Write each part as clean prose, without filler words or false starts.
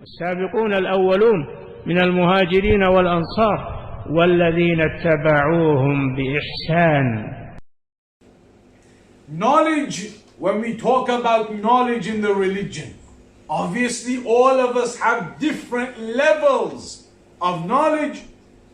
السابقون الأولون من المهاجرين والأنصار والذين اتبعوهم بإحسان. Knowledge, when we talk about knowledge in the religion, obviously all of us have different levels of knowledge.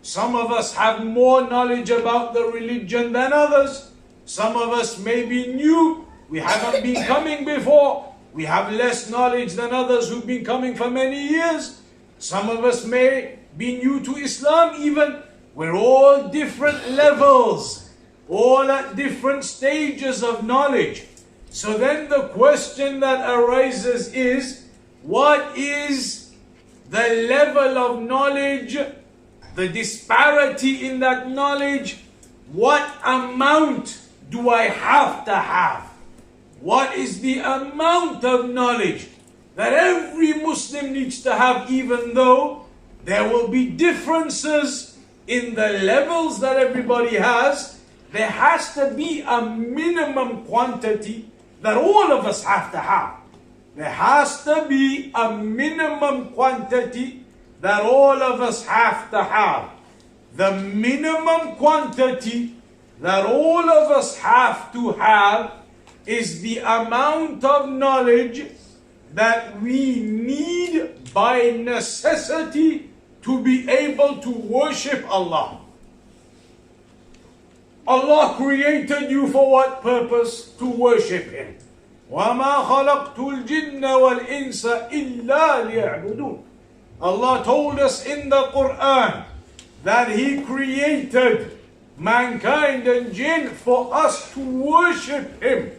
Some of us have more knowledge about the religion than others. Some of us may be new, we haven't been coming before. We have less knowledge than others who've been coming for many years. Some of us may be new to Islam even. We're all different levels, all at different stages of knowledge. So then the question that arises is, what is the level of knowledge, the disparity in that knowledge? What amount do I have to have? What is the amount of knowledge that every Muslim needs to have, even though there will be differences in the levels that everybody has? There has to be a minimum quantity that all of us have to have. There has to be a minimum quantity that all of us have to have. The minimum quantity that all of us have to have is the amount of knowledge that we need by necessity to be able to worship Allah. Allah created you for what purpose? To worship Him. وَمَا خَلَقْتُ الْجِنَّ وَالْإِنسَ إِلَّا لِيَعْبُدُونَ. Allah told us in the Quran that He created mankind and jinn for us to worship Him.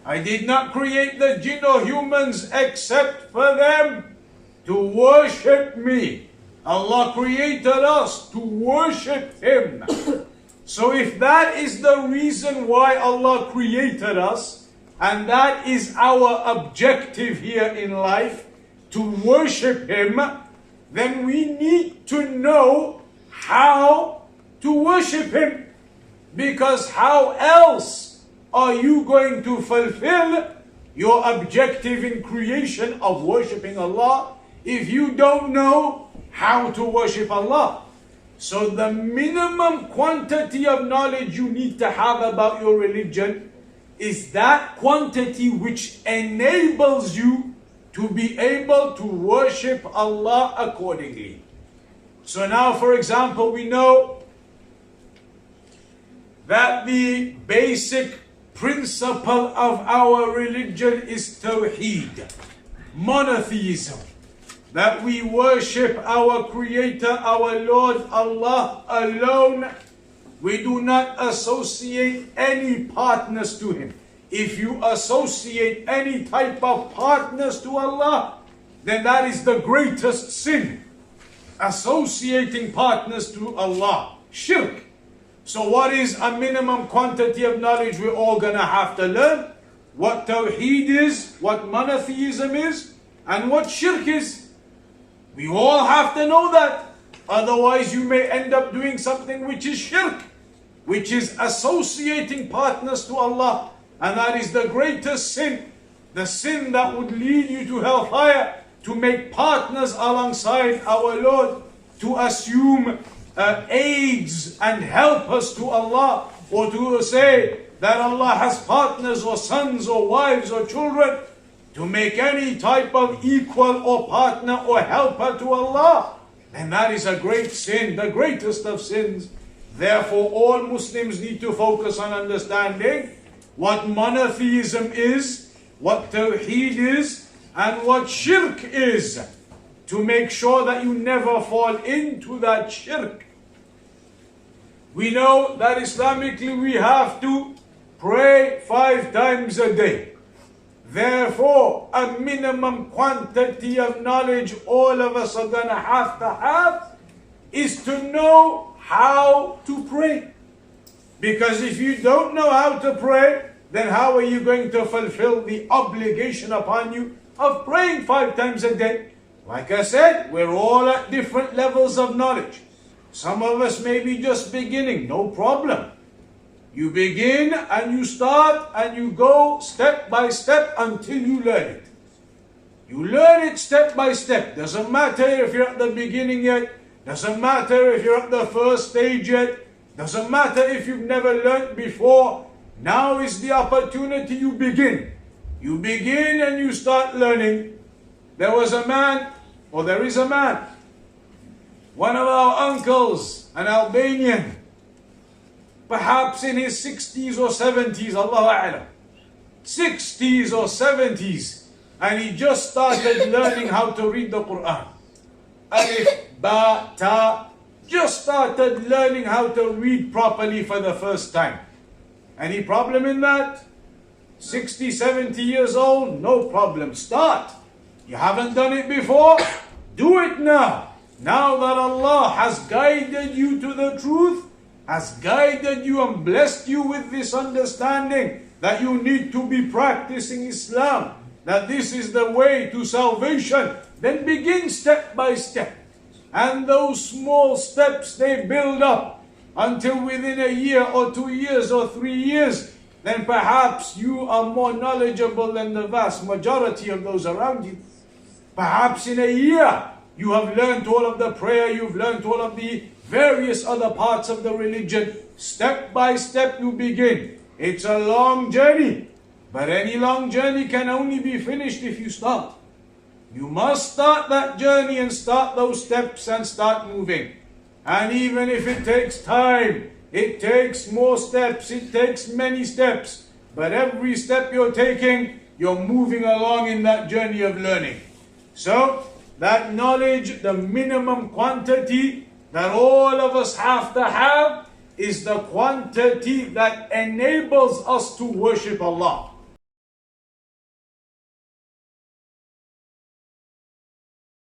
I did not create the jinn or humans except for them to worship me. Allah created us to worship Him. So if that is the reason why Allah created us, and that is our objective here in life, to worship Him, then we need to know how to worship Him. Because how else are you going to fulfill your objective in creation of worshiping Allah if you don't know how to worship Allah? So the minimum quantity of knowledge you need to have about your religion is that quantity which enables you to be able to worship Allah accordingly. So now, for example, we know that the basic principle of our religion is Tawheed, monotheism, that we worship our Creator, our Lord Allah alone. We do not associate any partners to Him. If you associate any type of partners to Allah, then that is the greatest sin. Associating partners to Allah, shirk. So what is a minimum quantity of knowledge we're all going to have to learn? What Tawheed is, what monotheism is, and what shirk is. We all have to know that. Otherwise you may end up doing something which is shirk, which is associating partners to Allah. And that is the greatest sin. The sin that would lead you to hellfire, to make partners alongside our Lord, to assume aids and helpers to Allah, or to say that Allah has partners or sons or wives or children, to make any type of equal or partner or helper to Allah, then that is a great sin, the greatest of sins. Therefore, all Muslims need to focus on understanding what monotheism is, what Tawheed is, and what shirk is, to make sure that you never fall into that shirk. We know that Islamically we have to pray 5 times a day. Therefore, a minimum quantity of knowledge all of us are going to have is to know how to pray. Because if you don't know how to pray, then how are you going to fulfill the obligation upon you of praying 5 times a day? Like I said, we're all at different levels of knowledge. Some of us may be just beginning, no problem. You begin and you start and you go step by step until you learn it. You learn it step by step. Doesn't matter if you're at the beginning yet. Doesn't matter if you're at the first stage yet. Doesn't matter if you've never learnt before. Now is the opportunity you begin. You begin and you start learning. There was a man, or there is a man, one of our uncles, an Albanian, perhaps in his 60s or 70s, Allahu A'lam. 60s or 70s, and he just started learning how to read the Quran. Alif, Ba, Ta, just started learning how to read properly for the first time. Any problem in that? 60, 70 years old? No problem. Start. You haven't done it before? Do it now. Now that Allah has guided you to the truth, has guided you and blessed you with this understanding that you need to be practicing Islam, that this is the way to salvation, then begin step by step. And those small steps, they build up until within a year or 2 years or 3 years, then perhaps you are more knowledgeable than the vast majority of those around you. Perhaps in a year, you have learned all of the prayer, you've learned all of the various other parts of the religion. Step by step you begin. It's a long journey, but any long journey can only be finished if you start. You must start that journey and start those steps and start moving. And even if it takes time, it takes more steps, it takes many steps, but every step you're taking, you're moving along in that journey of learning. So, that knowledge, the minimum quantity that all of us have to have, is the quantity that enables us to worship Allah.